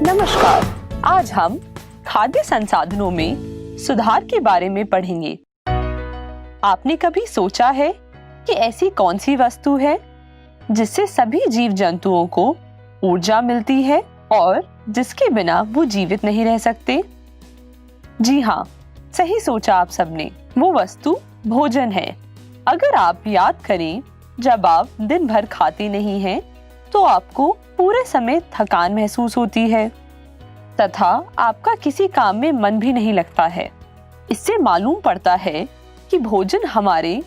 नमस्कार, आज हम खाद्य संसाधनों में सुधार के बारे में पढ़ेंगे। आपने कभी सोचा है कि ऐसी कौन सी वस्तु है जिससे सभी जीव जंतुओं को ऊर्जा मिलती है और जिसके बिना वो जीवित नहीं रह सकते? जी हाँ, सही सोचा आप सबने। वो वस्तु भोजन है। अगर आप याद करें, जब आप दिन भर खाते नहीं हैं, तो आपको पूरे समय थकान महसूस होती है तथा आपका किसी काम में मन भी नहीं लगता है। इससे मालूम पड़ता है कि भोजन हमारे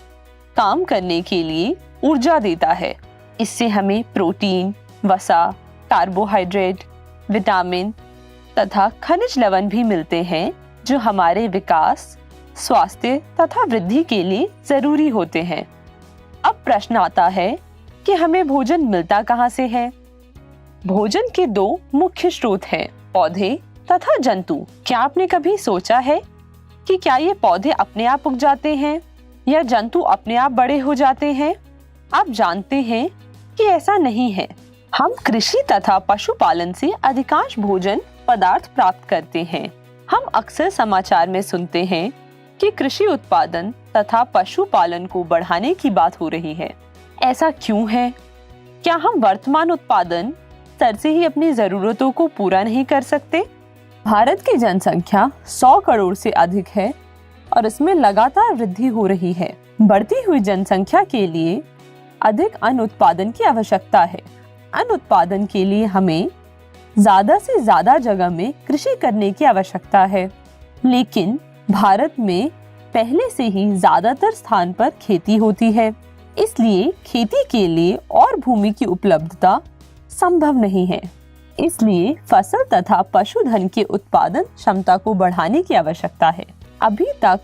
काम करने के लिए ऊर्जा देता है। इससे हमें प्रोटीन, वसा, कार्बोहाइड्रेट, विटामिन तथा खनिज लवण भी मिलते हैं, जो हमारे विकास, स्वास्थ्य तथा वृद्धि के लिए जरूरी होते हैं। अब प्रश्न आता है कि हमें भोजन मिलता कहाँ से है? भोजन के दो मुख्य स्रोत हैं, पौधे तथा जंतु। क्या आपने कभी सोचा है कि क्या ये पौधे अपने आप उग जाते हैं या जंतु अपने आप बड़े हो जाते हैं? आप जानते हैं कि ऐसा नहीं है। हम कृषि तथा पशुपालन से अधिकांश भोजन पदार्थ प्राप्त करते हैं। हम अक्सर समाचार में सुनते हैं कि कृषि उत्पादन तथा पशुपालन को बढ़ाने की बात हो रही है। ऐसा क्यों है? क्या हम वर्तमान उत्पादन स्तर से ही अपनी जरूरतों को पूरा नहीं कर सकते? भारत की जनसंख्या 100 करोड़ से अधिक है और इसमें लगातार वृद्धि हो रही है। बढ़ती हुई जनसंख्या के लिए अधिक अन्न उत्पादन की आवश्यकता है। अन्न उत्पादन के लिए हमें ज्यादा से ज्यादा जगह में कृषि करने की आवश्यकता है, लेकिन भारत में पहले से ही ज्यादातर स्थान पर खेती होती है। इसलिए खेती के लिए और भूमि की उपलब्धता संभव नहीं है। इसलिए फसल तथा पशुधन के उत्पादन क्षमता को बढ़ाने की आवश्यकता है। अभी तक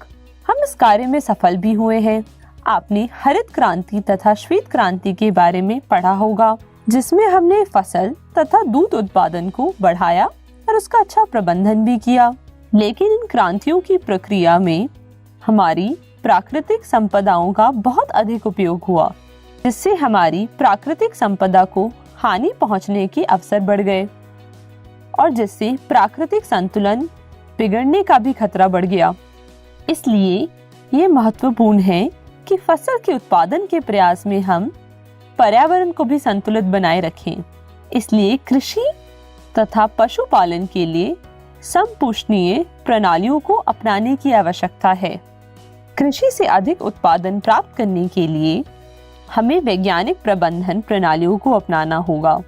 हम इस कार्य में सफल भी हुए हैं। आपने हरित क्रांति तथा श्वेत क्रांति के बारे में पढ़ा होगा, जिसमें हमने फसल तथा दूध उत्पादन को बढ़ाया और उसका अच्छा प्रबंधन भी किया। लेकिन इन क्रांतियों की प्रक्रिया में हमारी प्राकृतिक संपदाओं का बहुत अधिक उपयोग हुआ, जिससे हमारी प्राकृतिक संपदा को हानि पहुंचने के अवसर बढ़ गए और जिससे प्राकृतिक संतुलन बिगड़ने का भी खतरा बढ़ गया। इसलिए ये महत्वपूर्ण है कि फसल के उत्पादन के प्रयास में हम पर्यावरण को भी संतुलित बनाए रखें। इसलिए कृषि तथा पशुपालन के लिए समपोषणीय प्रणालियों को अपनाने की आवश्यकता है। कृषि से अधिक उत्पादन प्राप्त करने के लिए हमें वैज्ञानिक प्रबंधन प्रणालियों को अपनाना होगा।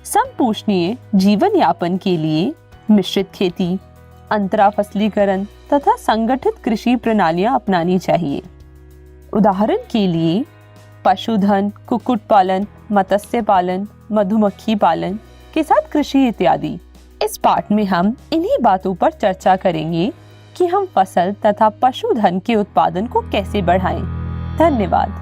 समपोषणीय जीवन यापन के लिए मिश्रित खेती, अंतरा फसलीकरण तथा संगठित कृषि प्रणालियां अपनानी चाहिए। उदाहरण के लिए पशुधन, कुक्कुट पालन, मत्स्य पालन, मधुमक्खी पालन के साथ कृषि इत्यादि। इस पाठ में हम इन्हीं बातों पर चर्चा करेंगे कि हम फसल तथा पशुधन के उत्पादन को कैसे बढ़ाएं। धन्यवाद।